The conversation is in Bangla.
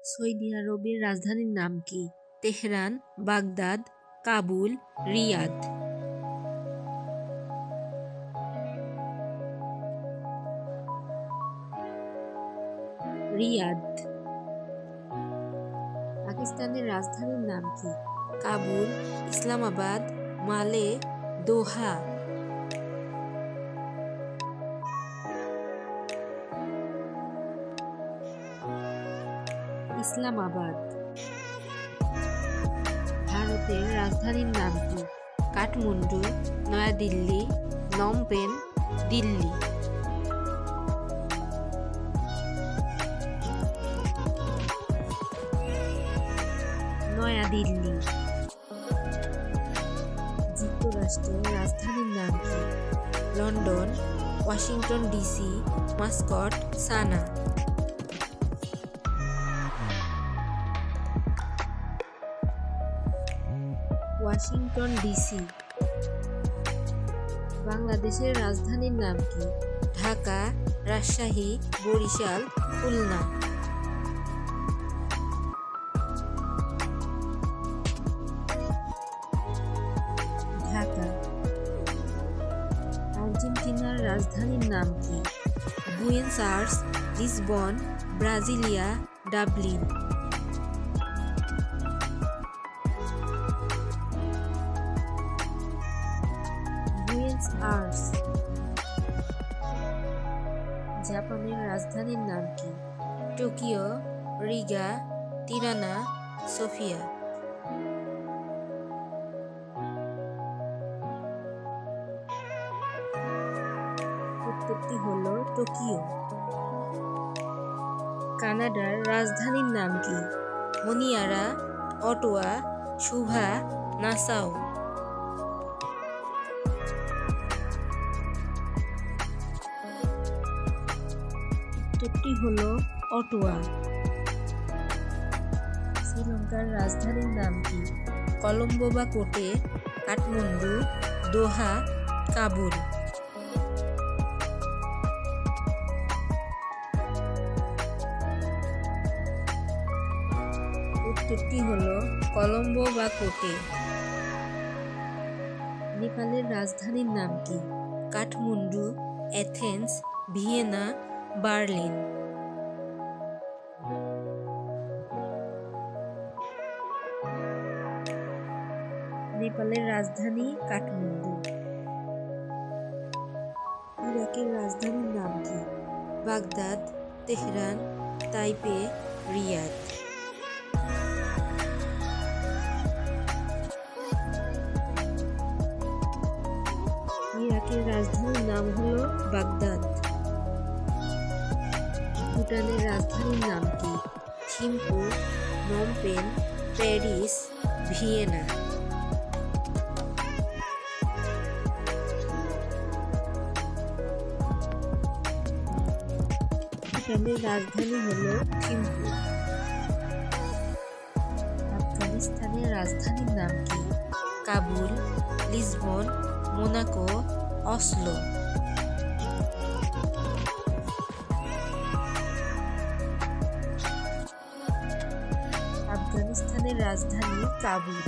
সৌদি আরবের রাজধানীর নাম কি? Tehran, Baghdad, Kabul, Riyadh. Riyadh. পাকিস্তানের রাজধানীর নাম কি? কাবুল, ইসলামাবাদ, মালে, দোহা। ইসলামাবাদ। ভারতের রাজধানীর নাম কি? কাঠমান্ডু, নয়াদিল্লি, নমপেন, দিল্লি। নয়াদিল্লি। যুক্তরাষ্ট্রের রাজধানীর নাম কি? London, Washington DC, Muscat, Sanaa. Washington DC. বাংলাদেশের রাজধানীর নাম কি? ঢাকা, রাজশাহী, বরিশাল, খুলনা। ঢাকা। আর্জেন্টিনার রাজধানীর নাম কি? Buenos Aires, Lisbon, Brasilia, Dublin. Buenos Aires. জাপানের রাজধানীর নাম কি? Tokyo, Riga, Tirana, Sofia. উত্তরটি হলো টোকিও। কানাডার রাজধানীর নাম কি? Honiara, Ottawa, Suva, Nassau. উত্তরটি হলো অটোয়া। শ্রীলঙ্কার রাজধানীর নাম কি? কলম্বো বা কোটে, কাঠমান্ডু, দোহা, কাবুল। উত্তরটি হলো কলম্বো বা কোটে। নেপালের রাজধানীর নাম কি? Kathmandu, Athens, Vienna, Berlin. নেপালের রাজধানী কাঠমান্ডু। ইরাকের রাজধানীর নাম কি? Baghdad, Tehran, Taipei, Riyadh. ইরাকের রাজধানীর নাম হলো বাগদাদ। ভুটানের রাজধানীর নাম কি? Thimphu, Phnom Penh, Paris, Vienna. ভুটানের রাজধানী হলো থিম্পু। আফগানিস্তানের রাজধানীর নাম কি? Kabul, Lisbon, Monaco, Oslo. আফগানিস্তানের রাজধানী কাবুল।